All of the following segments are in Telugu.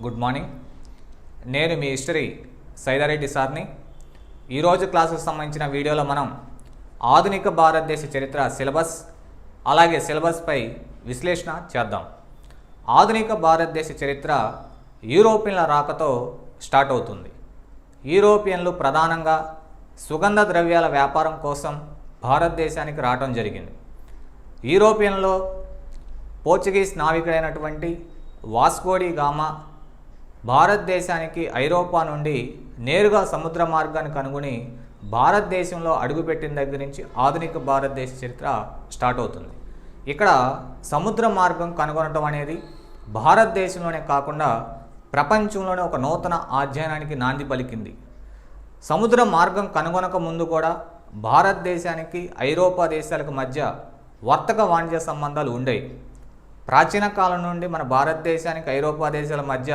Good morning. నేను మీ హిస్టరీ సైదారెడ్డి సార్ని. ఈరోజు క్లాసుకు సంబంధించిన వీడియోలో మనం ఆధునిక భారతదేశ చరిత్ర సిలబస్ అలాగే సిలబస్పై విశ్లేషణ చేద్దాం. ఆధునిక భారతదేశ చరిత్ర యూరోపియన్ల రాకతో స్టార్ట్ అవుతుంది. యూరోపియన్లు ప్రధానంగా సుగంధ ద్రవ్యాల వ్యాపారం కోసం భారతదేశానికి రావడం జరిగింది. యూరోపియన్లో పోర్చుగీస్ నావికుడైనటువంటి వాస్కో డి గామా భారతదేశానికి ఐరోపా నుండి నేరుగా సముద్ర మార్గాన్ని కనుగొని భారతదేశంలో అడుగుపెట్టిన దగ్గర నుంచి ఆధునిక భారతదేశ చరిత్ర స్టార్ట్ అవుతుంది. ఇక్కడ సముద్ర మార్గం కనుగొనడం అనేది భారతదేశంలోనే కాకుండా ప్రపంచంలోనే ఒక నూతన అధ్యయనానికి నాంది పలికింది. సముద్ర మార్గం కనుగొనక ముందు కూడా భారతదేశానికి ఐరోపా దేశాలకు మధ్య వర్తక వాణిజ్య సంబంధాలు ఉండేవి. ప్రాచీన కాలం నుండి మన భారతదేశానికి ఐరోపా దేశాల మధ్య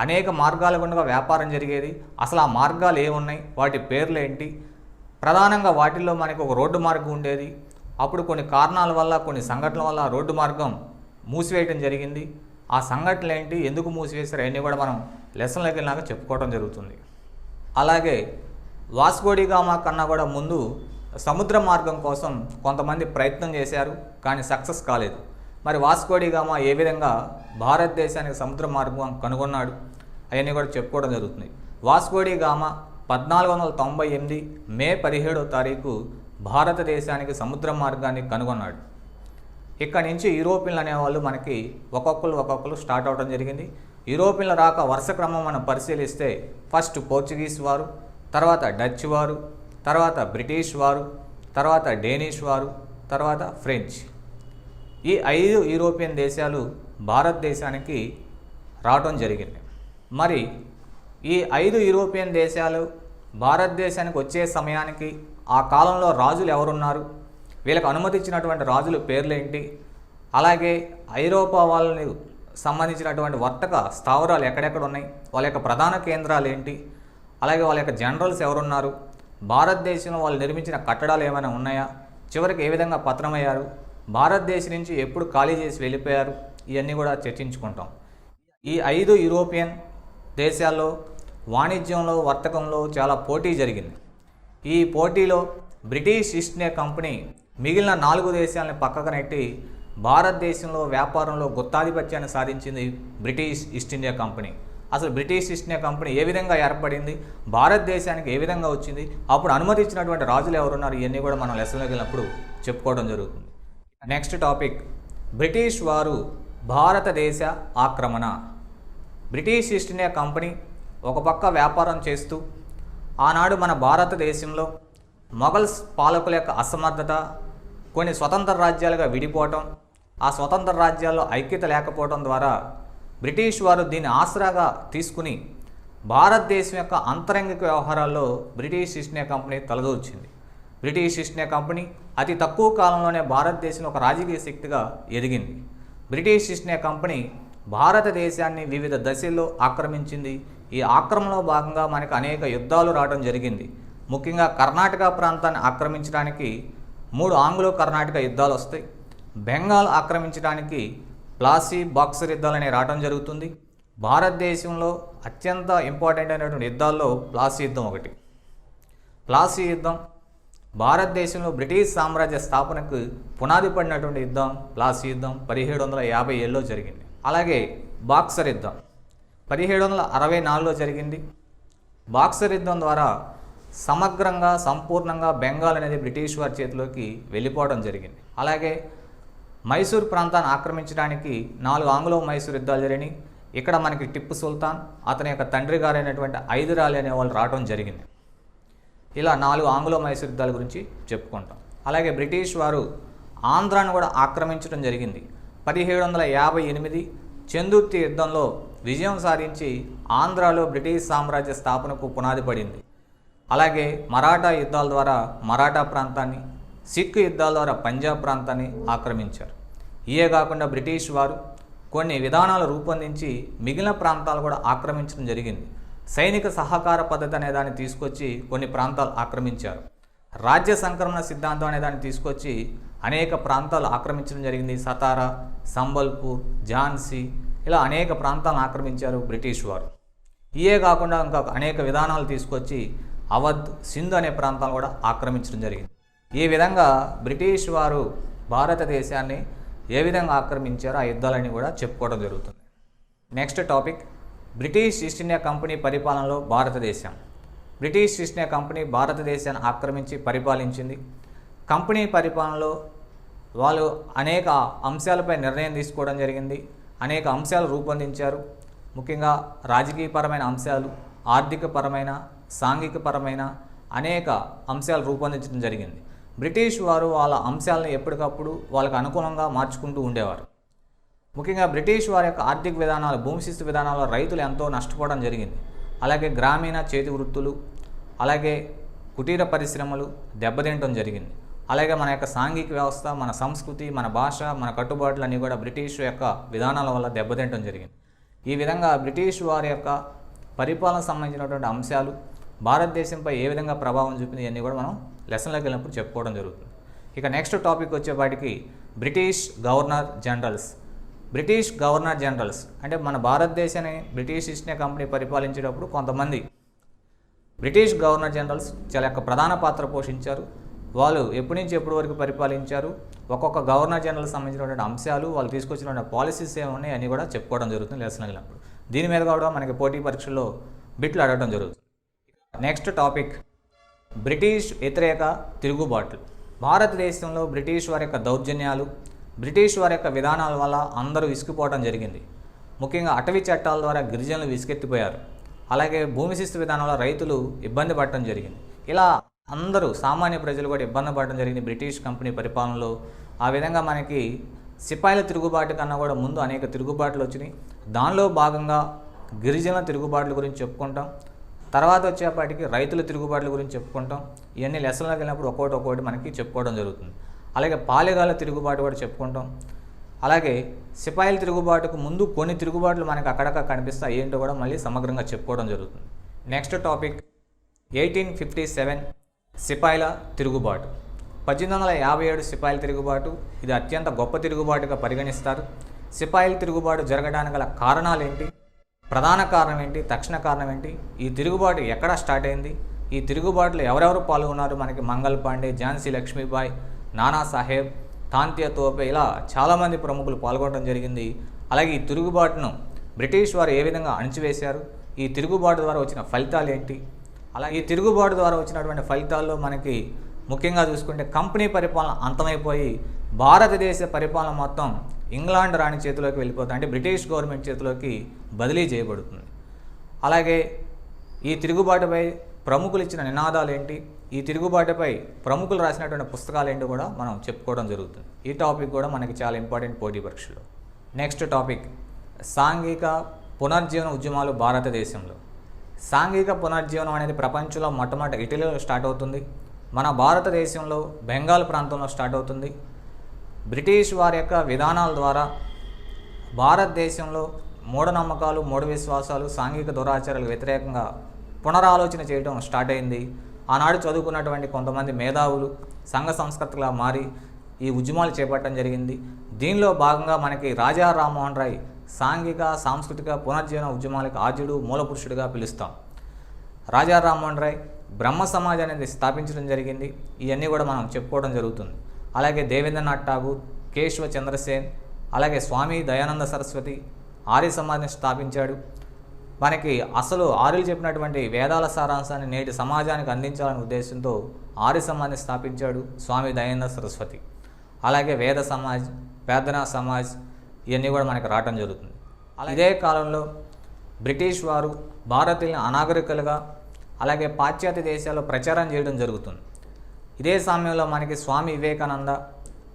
అనేక మార్గాల గుండా వ్యాపారం జరిగేది. అసలు ఆ మార్గాలు ఏమున్నాయి, వాటి పేర్లు ఏంటి, ప్రధానంగా వాటిల్లో మనకి ఒక రోడ్డు మార్గం ఉండేది. అప్పుడు కొన్ని కారణాల వల్ల, కొన్ని సంఘటనల వల్ల రోడ్డు మార్గం మూసివేయడం జరిగింది. ఆ సంఘటనలు ఏంటి, ఎందుకు మూసివేశారు, అవన్నీ కూడా మనం లెసన్లోకి వెళ్ళినాక చెప్పుకోవడం జరుగుతుంది. అలాగే వాస్కో డి గామా కన్నా కూడా ముందు సముద్ర మార్గం కోసం కొంతమంది ప్రయత్నం చేశారు, కానీ సక్సెస్ కాలేదు. మరి వాస్కో డి గామా ఏ విధంగా భారతదేశానికి సముద్ర మార్గం కనుగొన్నాడు అవన్నీ కూడా చెప్పుకోవడం జరుగుతుంది. వాస్కో డి గామా 1498 మే 17వ తారీఖు భారతదేశానికి సముద్ర మార్గాన్ని కనుగొన్నాడు. ఇక్కడ నుంచి యూరోపియన్లు అనేవాళ్ళు మనకి ఒక్కొక్కరు స్టార్ట్ అవడం జరిగింది. యూరోపియన్ల రాక వరుస క్రమం మనం పరిశీలిస్తే ఫస్ట్ పోర్చుగీస్ వారు, తర్వాత డచ్ వారు, తర్వాత బ్రిటిష్ వారు, తర్వాత డేనిష్ వారు, తర్వాత ఫ్రెంచ్. ఈ 5 యూరోపియన్ దేశాలు భారతదేశానికి రావటం జరిగింది. మరి ఈ 5 యూరోపియన్ దేశాలు భారతదేశానికి వచ్చే సమయానికి ఆ కాలంలో రాజులు ఎవరున్నారు, వీళ్ళకి అనుమతి ఇచ్చినటువంటి రాజుల పేర్లు ఏంటి, అలాగే ఐరోపా వాళ్ళని సంబంధించినటువంటి వర్తక స్థావరాలు ఎక్కడెక్కడ ఉన్నాయి, వాళ్ళ యొక్క ప్రధాన కేంద్రాలు ఏంటి, అలాగే వాళ్ళ యొక్క జనరల్స్ ఎవరున్నారు, భారతదేశంలో వాళ్ళు నిర్మించిన కట్టడాలు ఏమైనా ఉన్నాయా, చివరికి ఏ విధంగా పతనమయ్యారు, భారతదేశం నుంచి ఎప్పుడు ఖాళీ చేసి వెళ్ళిపోయారు, ఇవన్నీ కూడా చర్చించుకుంటాం. ఈ 5 యూరోపియన్ దేశాల్లో వాణిజ్యంలో, వర్తకంలో చాలా పోటీ జరిగింది. ఈ పోటీలో బ్రిటిష్ ఈస్ట్ ఇండియా కంపెనీ మిగిలిన 4 దేశాలను పక్కకు నెట్టి భారతదేశంలో వ్యాపారంలో గుత్తాధిపత్యాన్ని సాధించింది బ్రిటిష్ ఈస్ట్ ఇండియా కంపెనీ. అసలు బ్రిటిష్ ఈస్ట్ ఇండియా కంపెనీ ఏ విధంగా ఏర్పడింది, భారతదేశానికి ఏ విధంగా వచ్చింది, అప్పుడు అనుమతి ఇచ్చినటువంటి రాజులు ఎవరున్నారు, ఇవన్నీ కూడా మనం లెసన్లోకి వెళ్ళినప్పుడు చెప్పుకోవడం జరుగుతుంది. నెక్స్ట్ టాపిక్, బ్రిటిష్ వారు భారతదేశ ఆక్రమణ. బ్రిటిష్ ఈస్ట్ ఇండియా కంపెనీ ఒక పక్క వ్యాపారం చేస్తూ ఆనాడు మన భారతదేశంలో మొఘల్స్ పాలకుల యొక్క అసమర్థత, కొన్ని స్వతంత్ర రాజ్యాలుగా విడిపోవటం, ఆ స్వతంత్ర రాజ్యాల్లో ఐక్యత లేకపోవడం ద్వారా బ్రిటిష్ వారు దీన్ని ఆసరాగా తీసుకుని భారతదేశం యొక్క అంతరంగిక వ్యవహారాల్లో బ్రిటిష్ ఈస్ట్ ఇండియా కంపెనీ తలదూర్చింది. బ్రిటిష్ ఈస్ట్ ఇండియా కంపెనీ అతి తక్కువ కాలంలోనే భారతదేశంలో ఒక రాజకీయ శక్తిగా ఎదిగింది. బ్రిటిష్ ఈస్ట్ ఇండియా కంపెనీ భారతదేశాన్ని వివిధ దశల్లో ఆక్రమించింది. ఈ ఆక్రమణలో భాగంగా మనకు అనేక యుద్ధాలు రావడం జరిగింది. ముఖ్యంగా కర్ణాటక ప్రాంతాన్ని ఆక్రమించడానికి 3 ఆంగ్లో కర్ణాటక యుద్ధాలు వస్తాయి. బెంగాల్ ఆక్రమించడానికి ప్లాసీ, బాక్సర్ యుద్ధాలు అనేవి రావడం జరుగుతుంది. భారతదేశంలో అత్యంత ఇంపార్టెంట్ అయినటువంటి యుద్ధాల్లో ప్లాసీ యుద్ధం ఒకటి. ప్లాసీ యుద్ధం భారతదేశంలో బ్రిటిష్ సామ్రాజ్య స్థాపనకు పునాది పడినటువంటి యుద్ధం. ప్లాసీ యుద్ధం 1757లో జరిగింది. అలాగే బాక్సర్ యుద్ధం 1764లో జరిగింది. బాక్సర్ యుద్ధం ద్వారా సమగ్రంగా, సంపూర్ణంగా బెంగాల్ అనేది బ్రిటిష్ వారి చేతిలోకి వెళ్ళిపోవడం జరిగింది. అలాగే మైసూర్ ప్రాంతాన్ని ఆక్రమించడానికి 4 ఆంగ్లో మైసూర్ యుద్ధాలు జరిగినాయి. ఇక్కడ మనకి టిప్పు సుల్తాన్, అతని యొక్క తండ్రి గారైనటువంటి హైదరాలీ అనే వాళ్ళు రావడం జరిగింది. ఇలా 4 ఆంగ్లో మైసూర్ యుద్ధాల గురించి చెప్పుకుంటాం. అలాగే బ్రిటిష్ వారు ఆంధ్రాను కూడా ఆక్రమించడం జరిగింది. 1758 చందుర్తి యుద్ధంలో విజయం సాధించి ఆంధ్రాలో బ్రిటిష్ సామ్రాజ్య స్థాపనకు పునాది పడింది. అలాగే మరాఠా యుద్ధాల ద్వారా మరాఠా ప్రాంతాన్ని, సిక్ యుద్ధాల ద్వారా పంజాబ్ ప్రాంతాన్ని ఆక్రమించారు. ఇవే కాకుండా బ్రిటిష్ వారు కొన్ని విధానాలు రూపొందించి మిగిలిన ప్రాంతాలు కూడా ఆక్రమించడం జరిగింది. సైనిక సహకార పద్ధతి అనే దాన్ని తీసుకొచ్చి కొన్ని ప్రాంతాలు ఆక్రమించారు. రాజ్య సంక్రమణ సిద్ధాంతం అనే దాన్ని తీసుకొచ్చి అనేక ప్రాంతాలు ఆక్రమించడం జరిగింది. సతారా, సంబల్పూర్, ఝాన్సీ ఇలా అనేక ప్రాంతాలను ఆక్రమించారు బ్రిటిష్ వారు. ఇవే కాకుండా ఇంకా అనేక విధానాలు తీసుకొచ్చి అవధ్, సింధ్ అనే ప్రాంతాలను కూడా ఆక్రమించడం జరిగింది. ఈ విధంగా బ్రిటిష్ వారు భారతదేశాన్ని ఏ విధంగా ఆక్రమించారో ఆ యుద్ధాలన్నీ కూడా చెప్పుకోవడం జరుగుతుంది. Next topic, British East India company పరిపాలనలో భారతదేశం. బ్రిటిష్ ఈస్ట్ ఇండియా కంపెనీ భారతదేశాన్ని ఆక్రమించి పరిపాలించింది. కంపెనీ పరిపాలనలో వాళ్ళు అనేక అంశాలపై నిర్ణయం తీసుకోవడం జరిగింది. అనేక అంశాలు రూపొందించారు. ముఖ్యంగా రాజకీయపరమైన అంశాలు, ఆర్థికపరమైన, సాంఘికపరమైన అనేక అంశాలు రూపొందించడం జరిగింది. బ్రిటిష్ వారు వాళ్ళ అంశాలను ఎప్పటికప్పుడు వాళ్ళకు అనుకూలంగా మార్చుకుంటూ ఉండేవారు. ముఖ్యంగా బ్రిటిష్ వారి యొక్క ఆర్థిక విధానాలు, భూమి శిస్తు విధానాల్లో రైతులు ఎంతో నష్టపోవడం జరిగింది. అలాగే గ్రామీణ చేతి వృత్తులు, అలాగే కుటీర పరిశ్రమలు దెబ్బతింటడం జరిగింది. అలాగే మన యొక్క సాంఘిక వ్యవస్థ, మన సంస్కృతి, మన భాష, మన కట్టుబాట్లు అన్నీ కూడా బ్రిటిష్ యొక్క విధానాల వల్ల దెబ్బతింటడం జరిగింది. ఈ విధంగా బ్రిటిష్ వారి యొక్క పరిపాలన సంబంధించినటువంటి అంశాలు భారతదేశంపై ఏ విధంగా ప్రభావం చూపింది అన్నీ కూడా మనం లెసన్లోకి వెళ్ళినప్పుడు చెప్పుకోవడం జరుగుతుంది. ఇక నెక్స్ట్ టాపిక్ వచ్చేపాటికి British governor generals. British governor generals అంటే మన భారతదేశాన్ని బ్రిటిష్ ఈస్ట్ ఇండియా కంపెనీ పరిపాలించేటప్పుడు కొంతమంది బ్రిటిష్ గవర్నర్ జనరల్స్ చాలా యొక్క ప్రధాన పాత్ర పోషించారు. వాళ్ళు ఎప్పటి నుంచి ఎప్పటి వరకు పరిపాలించారు, ఒక్కొక్క గవర్నర్ జనరల్ సంబంధించినటువంటి అంశాలు, వాళ్ళు తీసుకొచ్చినటువంటి పాలసీస్ ఏమున్నాయి అని కూడా చెప్పుకోవడం జరుగుతుంది లెసన్ వెళ్ళినప్పుడు. దీని మీద కూడా మనకి పోటీ పరీక్షల్లో బిట్లు అడగడం జరుగుతుంది. నెక్స్ట్ టాపిక్, బ్రిటిష్ వ్యతిరేక తిరుగుబాట్లు. భారతదేశంలో బ్రిటిష్ వారి యొక్క దౌర్జన్యాలు, బ్రిటిష్ వారి యొక్క విధానాల వల్ల అందరూ విసిగిపోవడం జరిగింది. ముఖ్యంగా అటవీ చట్టాల ద్వారా గిరిజనులు విసిగెత్తిపోయారు. అలాగే భూమి శిస్తు విధానంలో రైతులు ఇబ్బంది పడటం జరిగింది. ఇలా అందరూ సామాన్య ప్రజలు కూడా ఇబ్బంది పడడం జరిగింది బ్రిటిష్ కంపెనీ పరిపాలనలో. ఆ విధంగా మనకి సిపాయిల తిరుగుబాటు కన్నా కూడా ముందు అనేక తిరుగుబాట్లు వచ్చినాయి. దానిలో భాగంగా గిరిజనుల తిరుగుబాట్ల గురించి చెప్పుకుంటాం. తర్వాత వచ్చేపాటికి రైతుల తిరుగుబాట్ల గురించి చెప్పుకుంటాం. ఇవన్నీ లెసన్లోకి వెళ్ళినప్పుడు ఒక్కొక్కటి మనకి చెప్పుకోవడం జరుగుతుంది. అలాగే పాలెగాల తిరుగుబాటు కూడా చెప్పుకుంటాం. అలాగే సిపాయిల తిరుగుబాటుకు ముందు కొన్ని తిరుగుబాట్లు మనకి అక్కడక్కడ కనిపిస్తాయి, ఏంటో కూడా మళ్ళీ సమగ్రంగా చెప్పుకోవడం జరుగుతుంది. నెక్స్ట్ టాపిక్, 1857 సిపాయిల తిరుగుబాటు. 1857 సిపాయిల తిరుగుబాటు, ఇది అత్యంత గొప్ప తిరుగుబాటుగా పరిగణిస్తారు. సిపాయిల తిరుగుబాటు జరగడానికి గల కారణాలు ఏంటి, ప్రధాన కారణం ఏంటి, తక్షణ కారణం ఏంటి, ఈ తిరుగుబాటు ఎక్కడ స్టార్ట్ అయింది, ఈ తిరుగుబాటులో ఎవరెవరు పాల్గొన్నారు, మనకి మంగల్ పాండే, ఝాన్సీ లక్ష్మీబాయి, నానా సాహెబ్, తాంతియా తోపే, ఇలా చాలామంది ప్రముఖులు పాల్గొనడం జరిగింది. అలాగే ఈ తిరుగుబాటును బ్రిటిష్ వారు ఏ విధంగా అణిచివేశారు, ఈ తిరుగుబాటు ద్వారా వచ్చిన ఫలితాలు ఏంటి, అలాగే ఈ తిరుగుబాటు ద్వారా వచ్చినటువంటి ఫలితాల్లో మనకి ముఖ్యంగా చూసుకుంటే కంపెనీ పరిపాలన అంతమైపోయి భారతదేశ పరిపాలన మొత్తం ఇంగ్లాండ్ రాణి చేతిలోకి వెళ్ళిపోతుంది, అంటే బ్రిటిష్ గవర్నమెంట్ చేతిలోకి బదిలీ చేయబడుతుంది. అలాగే ఈ తిరుగుబాటుపై ప్రముఖులు ఇచ్చిన నినాదాలు ఏంటి, ఈ తిరుగుబాటుపై ప్రముఖులు రాసినటువంటి పుస్తకాలు ఏంటో కూడా మనం చెప్పుకోవడం జరుగుతుంది. ఈ టాపిక్ కూడా మనకి చాలా ఇంపార్టెంట్ పోటీ పరీక్షలో. నెక్స్ట్ టాపిక్, సాంఘిక పునర్జీవన ఉద్యమాలు భారతదేశంలో. సాంఘిక పునర్జీవనం అనేది ప్రపంచంలో మొట్టమొదటి ఇటలీలో స్టార్ట్ అవుతుంది. మన భారతదేశంలో బెంగాల్ ప్రాంతంలో స్టార్ట్ అవుతుంది. బ్రిటిష్ వారి యొక్క విధానాల ద్వారా భారతదేశంలో మూఢనమ్మకాలు, మూఢ విశ్వాసాలు, సాంఘిక దురాచారాలకు వ్యతిరేకంగా పునరాలోచన చేయడం స్టార్ట్ అయింది. ఆనాడు చదువుకున్నటువంటి కొంతమంది మేధావులు సంఘ సంస్కర్తలా మారి ఈ ఉద్యమాలు చేపట్టడం జరిగింది. దీనిలో భాగంగా మనకి రాజా రామ్మోహన్ రాయ్ సాంఘిక సాంస్కృతిక పునర్జీవన ఉద్యమాలకు ఆద్యుడు, మూలపురుషుడిగా పిలుస్తాం. రాజా రామ్మోహన్ రాయ్ బ్రహ్మ సమాజ్ అనేది స్థాపించడం జరిగింది. ఇవన్నీ కూడా మనం చెప్పుకోవడం జరుగుతుంది. అలాగే దేవేంద్రనాథ్ ఠాగూర్, కేశవ చంద్రసేన్, అలాగే స్వామి దయానంద సరస్వతి ఆర్య సమాజ్ని స్థాపించాడు. మనకి అసలు ఆర్యులు చెప్పినటువంటి వేదాల సారాంశాన్ని నేటి సమాజానికి అందించాలనే ఉద్దేశంతో ఆర్య సమాజ్ని స్థాపించాడు స్వామి దయానంద సరస్వతి. అలాగే వేద సమాజ్, పేదనా సమాజ్ ఇవన్నీ కూడా మనకి రావటం జరుగుతుంది. ఇదే కాలంలో బ్రిటిష్ వారు భారతీయులను అనాగరికులుగా అలాగే పాశ్చాత్య దేశాల్లో ప్రచారం చేయడం జరుగుతుంది. ఇదే సమయంలో మనకి స్వామి వివేకానంద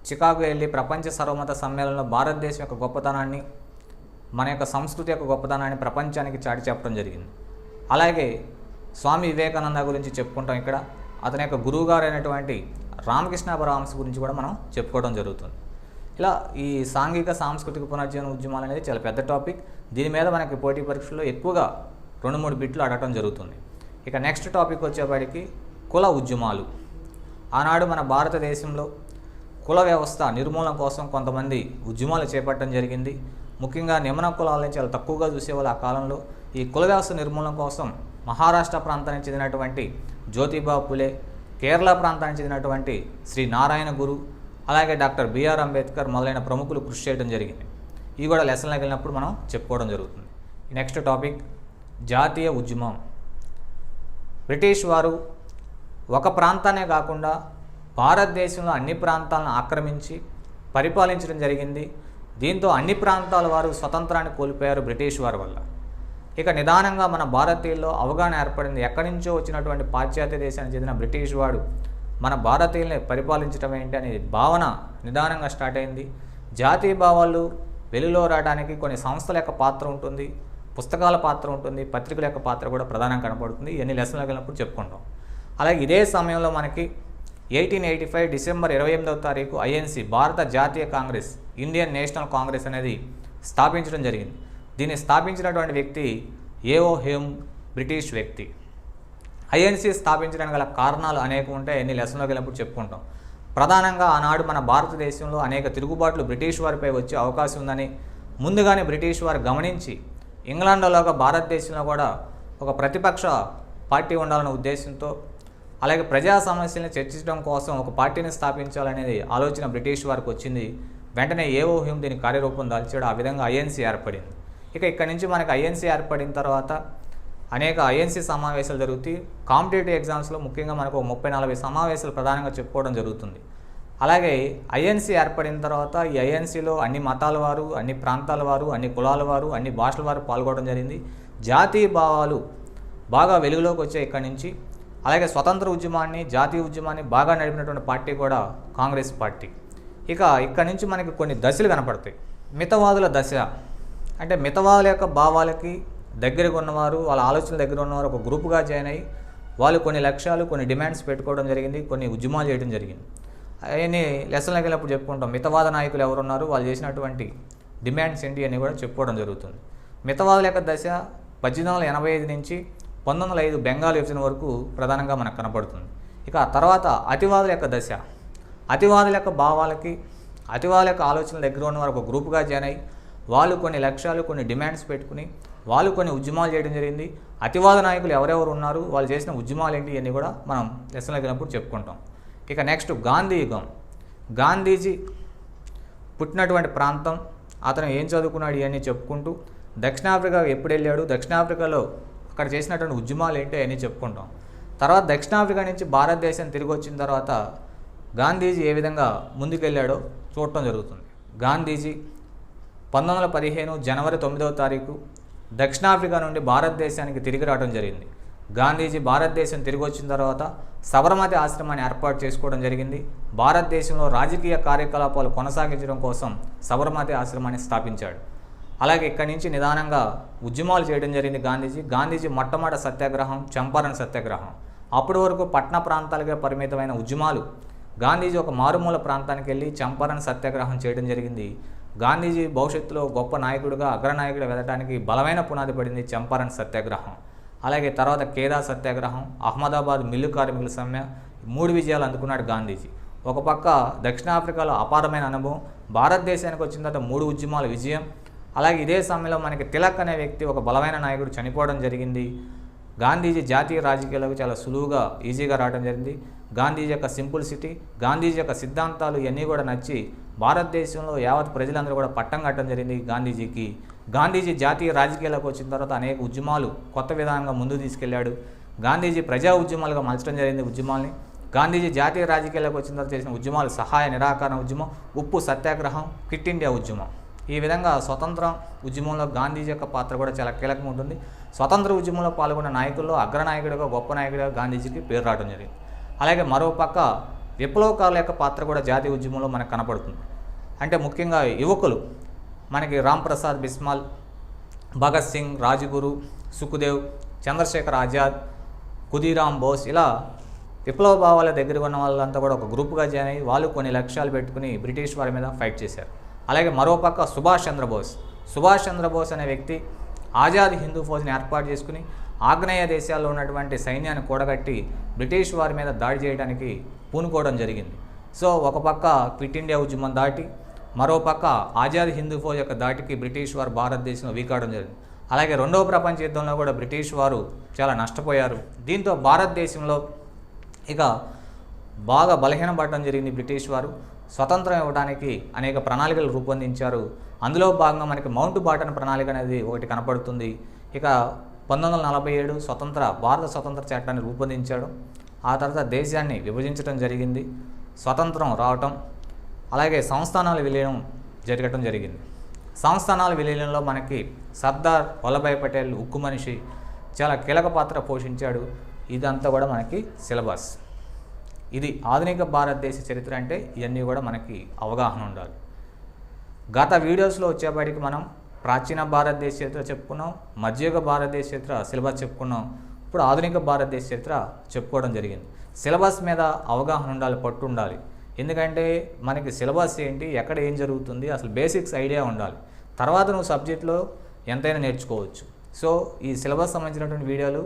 చికాగో వెళ్ళి ప్రపంచ సర్వమత సమ్మేళనంలో భారతదేశం యొక్క గొప్పతనాన్ని, మన యొక్క సంస్కృతి యొక్క గొప్పతనాన్ని ప్రపంచానికి చాటి చెప్పడం జరిగింది. అలాగే స్వామి వివేకానంద గురించి చెప్పుకుంటాం. ఇక్కడ అతని యొక్క గురువుగారు అయినటువంటి రామకృష్ణ పరమహంస గురించి కూడా మనం చెప్పుకోవడం జరుగుతుంది. ఇలా ఈ సాంఘిక సాంస్కృతిక పునర్జీవన ఉద్యమాలు అనేది చాలా పెద్ద టాపిక్. దీని మీద మనకి పోటీ పరీక్షల్లో ఎక్కువగా 2-3 బిట్లు అడగటం జరుగుతుంది. ఇక నెక్స్ట్ టాపిక్ వచ్చేవాడికి కుల ఉద్యమాలు. ఆనాడు మన భారతదేశంలో కుల వ్యవస్థ నిర్మూలన కోసం కొంతమంది ఉద్యమాలు చేపట్టడం జరిగింది. ముఖ్యంగా నిమ్న కులాలని చాలా తక్కువగా చూసేవాళ్ళు ఆ కాలంలో. ఈ కుల వ్యవస్థ నిర్మూలన కోసం మహారాష్ట్ర ప్రాంతానికి చెందినటువంటి జ్యోతిబా ఫులే, కేరళ ప్రాంతానికి చెందినటువంటి శ్రీ నారాయణ గురు, అలాగే డాక్టర్ బిఆర్ అంబేద్కర్ మొదలైన ప్రముఖులు కృషి చేయడం జరిగింది. ఇవి కూడా లెసన్లోకి వెళ్ళినప్పుడు మనం చెప్పుకోవడం జరుగుతుంది. నెక్స్ట్ టాపిక్ జాతీయ ఉద్యమం. బ్రిటిష్ వారు ఒక ప్రాంతాన్నే కాకుండా భారతదేశంలో అన్ని ప్రాంతాలను ఆక్రమించి పరిపాలించడం జరిగింది. దీంతో అన్ని ప్రాంతాల వారు స్వతంత్రాన్ని కోల్పోయారు బ్రిటిష్ వారి వల్ల. ఇక నిదానంగా మన భారతీయుల్లో అవగాహన ఏర్పడింది. ఎక్కడి నుంచో వచ్చినటువంటి పాశ్చాత్య దేశానికి చెందిన బ్రిటిష్ వాడు మన భారతీయుల్ని పరిపాలించడం ఏంటి అనే భావన నిదానంగా స్టార్ట్ అయింది. జాతీయ భావాలు వెలుగులో రావడానికి కొన్ని సంస్థల యొక్క పాత్ర ఉంటుంది, పుస్తకాల పాత్ర ఉంటుంది, పత్రికల యొక్క పాత్ర కూడా ప్రధానంగా కనపడుతుంది. ఇవన్నీ లెసన్లోకి వెళ్ళినప్పుడు చెప్పుకుంటాం. అలాగే ఇదే సమయంలో మనకి 1885 డిసెంబర్ 28వ తారీఖు ఐఎన్సి భారత జాతీయ కాంగ్రెస్, ఇండియన్ నేషనల్ కాంగ్రెస్ అనేది స్థాపించడం జరిగింది. దీన్ని స్థాపించినటువంటి వ్యక్తి ఏఓ హ్యూమ్, బ్రిటిష్ వ్యక్తి. ఐఎన్సి స్థాపించడానికి గల కారణాలు అనేకం ఉంటాయి. ఎన్ని లెసన్లోకి వెళ్ళినప్పుడు చెప్పుకుంటాం. ప్రధానంగా ఆనాడు మన భారతదేశంలో అనేక తిరుగుబాట్లు బ్రిటిష్ వారిపై వచ్చే అవకాశం ఉందని ముందుగానే బ్రిటిష్ వారు గమనించి ఇంగ్లాండ్లోగా భారతదేశంలో కూడా ఒక ప్రతిపక్ష పార్టీ ఉండాలనే ఉద్దేశంతో, అలాగే ప్రజా సమస్యలను చర్చించడం కోసం ఒక పార్టీని స్థాపించాలనేది ఆలోచన బ్రిటిష్ వారికి వచ్చింది. వెంటనే ఏఓ హ్యూమ్ దీని కార్యరూపం దాల్చాడు. ఆ విధంగా ఐఎన్సి ఏర్పడింది. ఇక్కడి నుంచి మనకి ఐఎన్సి ఏర్పడిన తర్వాత అనేక ఐఎన్సి సమావేశాలు జరుగుతాయి. కాంపిటేటివ్ ఎగ్జామ్స్లో ముఖ్యంగా మనకు 30-40 సమావేశాలు ప్రధానంగా చెప్పుకోవడం జరుగుతుంది. అలాగే ఐఎన్సి ఏర్పడిన తర్వాత ఈ ఐఎన్సిలో అన్ని మతాల వారు, అన్ని ప్రాంతాల వారు, అన్ని కులాల వారు, అన్ని భాషల వారు పాల్గొనడం జరిగింది. జాతీయ భావాలు బాగా వెలుగులోకి వచ్చాయి ఇక్కడి నుంచి. అలాగే స్వతంత్ర ఉద్యమాన్ని, జాతీయ ఉద్యమాన్ని బాగా నడిపినటువంటి పార్టీ కూడా కాంగ్రెస్ పార్టీ. ఇక్కడి నుంచి మనకి కొన్ని దశలు కనపడతాయి. మితవాదుల దశ అంటే మితవాదుల యొక్క భావాలకి దగ్గరగా ఉన్నవారు, వాళ్ళ ఆలోచనల దగ్గర ఉన్నవారు ఒక గ్రూపుగా జాయిన్ అయ్యి వాళ్ళు కొన్ని లక్ష్యాలు, కొన్ని డిమాండ్స్ పెట్టుకోవడం జరిగింది, కొన్ని ఉద్యమాలు చేయడం జరిగింది. అవన్నీ లెసన్లోకి వెళ్ళినప్పుడు చెప్పుకుంటాం. మితవాద నాయకులు ఎవరున్నారు, వాళ్ళు చేసినటువంటి డిమాండ్స్ ఏంటి అని కూడా చెప్పుకోవడం జరుగుతుంది. మితవాదుల యొక్క దశ 1885 నుంచి 1905 బెంగాల్ విభజన వరకు ప్రధానంగా మనకు కనపడుతుంది. ఆ తర్వాత అతివాదుల యొక్క దశ. అతివాదుల యొక్క భావాలకి, అతివాదుల యొక్క ఆలోచనల దగ్గర ఉన్నవారు ఒక గ్రూపుగా జాయిన్ అయ్యి వాళ్ళు కొన్ని లక్ష్యాలు, కొన్ని డిమాండ్స్ పెట్టుకుని వాళ్ళు కొన్ని ఉద్యమాలు చేయడం జరిగింది. అతివాద నాయకులు ఎవరెవరు ఉన్నారు, వాళ్ళు చేసిన ఉద్యమాలు ఏంటి ఇవన్నీ కూడా మనం లెసన్లోకి వెళ్ళినప్పుడు చెప్పుకుంటాం. నెక్స్ట్ గాంధీ యుగం. గాంధీజీ పుట్టినటువంటి ప్రాంతం, అతను ఏం చదువుకున్నాడు ఇవన్నీ చెప్పుకుంటూ దక్షిణాఫ్రికా ఎప్పుడు వెళ్ళాడు, దక్షిణాఫ్రికాలో అక్కడ చేసినటువంటి ఉద్యమాలు ఏంటి అవన్నీ చెప్పుకుంటాం. తర్వాత దక్షిణాఫ్రికా నుంచి భారతదేశం తిరిగి వచ్చిన తర్వాత గాంధీజీ ఏ విధంగా ముందుకెళ్ళాడో చూడటం జరుగుతుంది. గాంధీజీ 1915 జనవరి 9వ తారీఖు దక్షిణాఫ్రికా నుండి భారతదేశానికి తిరిగి రావడం జరిగింది. గాంధీజీ భారతదేశం తిరిగి వచ్చిన తర్వాత సబర్మతి ఆశ్రమాన్ని ఏర్పాటు చేసుకోవడం జరిగింది. భారతదేశంలో రాజకీయ కార్యకలాపాలు కొనసాగించడం కోసం సబర్మతి ఆశ్రమాన్ని స్థాపించాడు. అలాగే ఇక్కడి నుంచి నిదానంగా ఉద్యమాలు చేయడం జరిగింది గాంధీజీ మొట్టమొదటి సత్యాగ్రహం చంపారన్ సత్యాగ్రహం. అప్పటి వరకు పట్టణ ప్రాంతాలుగా పరిమితమైన ఉద్యమాలు. గాంధీజీ ఒక మారుమూల ప్రాంతానికి వెళ్ళి చంపారన్ సత్యాగ్రహం చేయడం జరిగింది. గాంధీజీ భవిష్యత్తులో గొప్ప నాయకుడిగా, అగ్రనాయకుడిగా వెళ్ళడానికి బలమైన పునాది పడింది చంపారన్ సత్యాగ్రహం. అలాగే తర్వాత కేదా సత్యాగ్రహం, అహ్మదాబాద్ మిల్లు కార్మికుల సమ్మె, 3 విజయాలు అందుకున్నాడు గాంధీజీ. ఒక పక్క దక్షిణాఫ్రికాలో అపారమైన అనుభవం, భారతదేశానికి వచ్చిన తర్వాత 3 ఉద్యమాల విజయం. అలాగే ఇదే సమయంలో మనకి తిలక్ అనే వ్యక్తి ఒక బలమైన నాయకుడు చనిపోవడం జరిగింది. గాంధీజీ జాతీయ రాజకీయాలకు చాలా సులువుగా, ఈజీగా రావడం జరిగింది. గాంధీజీ యొక్క సింపుల్సిటీ, గాంధీజీ యొక్క సిద్ధాంతాలు ఇవన్నీ కూడా నచ్చి భారతదేశంలో యావత్ ప్రజలందరూ కూడా పట్టం కట్టడం జరిగింది గాంధీజీకి. గాంధీజీ జాతీయ రాజకీయాలకు వచ్చిన తర్వాత అనేక ఉద్యమాలు కొత్త విధానంగా ముందుకు తీసుకెళ్లాడు. గాంధీజీ ప్రజా ఉద్యమాలుగా మలచడం జరిగింది ఉద్యమాల్ని. గాంధీజీ జాతీయ రాజకీయాలకు వచ్చిన తర్వాత చేసిన ఉద్యమాలు సహాయ నిరాకరణ ఉద్యమం, ఉప్పు సత్యాగ్రహం, క్విట్ ఇండియా ఉద్యమం. ఈ విధంగా స్వతంత్ర ఉద్యమంలో గాంధీజీ యొక్క పాత్ర కూడా చాలా కీలకంగా ఉంటుంది. స్వతంత్ర ఉద్యమంలో పాల్గొన్న నాయకుల్లో అగ్రనాయకుడిగా, గొప్ప నాయకుడిగా గాంధీజీకి పేరు రావడం జరిగింది. అలాగే మరోపక్క విప్లవకారుల యొక్క పాత్ర కూడా జాతీయ ఉద్యమంలో మనకు కనపడుతుంది. అంటే ముఖ్యంగా యువకులు మనకి రామ్ ప్రసాద్ బిస్మాల్, భగత్ సింగ్, రాజ్గురు, సుఖ్దేవ్, చంద్రశేఖర్ ఆజాద్, ఖుదీరామ్ బోస్, ఇలా విప్లవ భావాల దగ్గర ఉన్న వాళ్ళంతా కూడా ఒక గ్రూప్గా జాయిన్ అయ్యి వాళ్ళు కొన్ని లక్ష్యాలు పెట్టుకుని బ్రిటిష్ వారి మీద ఫైట్ చేశారు. అలాగే మరోపక్క సుభాష్ చంద్రబోస్ అనే వ్యక్తి ఆజాద్ హిందూ ఫౌజ్ని ఏర్పాటు చేసుకుని ఆగ్నేయ దేశాల్లో ఉన్నటువంటి సైన్యాన్ని కూడగట్టి బ్రిటిష్ వారి మీద దాడి చేయడానికి పూనుకోవడం జరిగింది. సో ఒక పక్క క్విట్ ఇండియా ఉద్యమం దాటి మరోపక్క ఆజాద్ హిందూ ఫౌజ్ యొక్క దాటికి బ్రిటిష్ వారు భారతదేశంలో వీకాడడం జరిగింది. అలాగే రెండవ ప్రపంచ యుద్ధంలో కూడా బ్రిటిష్ వారు చాలా నష్టపోయారు. దీంతో భారతదేశంలో ఇక బాగా బలహీనపడడం జరిగింది. బ్రిటిష్ వారు స్వతంత్రం ఇవ్వడానికి అనేక ప్రణాళికలు రూపొందించారు. అందులో భాగంగా మనకి మౌంట్ బాటన్ ప్రణాళిక అనేది ఒకటి కనపడుతుంది. ఇక 1947 భారత స్వతంత్ర చట్టాన్ని రూపొందించాడు. ఆ తర్వాత దేశాన్ని విభజించడం జరిగింది, స్వతంత్రం రావటం, అలాగే సంస్థానాల విలీనం జరగటం జరిగింది. సంస్థానాల విలీనంలో మనకి సర్దార్ వల్లభాయ్ పటేల్ ఉక్కు మనిషి చాలా కీలక పాత్ర పోషించాడు. ఇదంతా కూడా మనకి సిలబస్. ఇది ఆధునిక భారతదేశ చరిత్ర అంటే ఇవన్నీ కూడా మనకి అవగాహన ఉండాలి. గత వీడియోస్లో వచ్చేపాటికి మనం ప్రాచీన భారతదేశ చరిత్ర చెప్పుకున్నాం, మధ్యయుగ భారతదేశ చరిత్ర సిలబస్ చెప్పుకున్నాం. ఇప్పుడు ఆధునిక భారతదేశ చరిత్ర చెప్పుకోవడం జరిగింది. సిలబస్ మీద అవగాహన ఉండాలి, పట్టు ఉండాలి. ఎందుకంటే మనకి సిలబస్ ఏంటి, ఎక్కడ ఏం జరుగుతుంది, అసలు బేసిక్స్ ఐడియా ఉండాలి. తర్వాత నువ్వు సబ్జెక్ట్లో ఎంతైనా నేర్చుకోవచ్చు. సో ఈ సిలబస్ సంబంధించినటువంటి వీడియోలు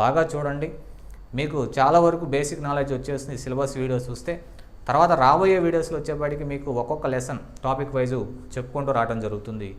బాగా చూడండి. మీకు చాలా వరకు బేసిక్ నాలెడ్జ్ వచ్చేస్తుంది సిలబస్ వీడియోస్ చూస్తే. తర్వాత రాబోయే వీడియోస్లో వచ్చేపాటికి మీకు ఒక్కొక్క లెసన్ టాపిక్ వైజు చెప్పుకుంటూ రావడం జరుగుతుంది.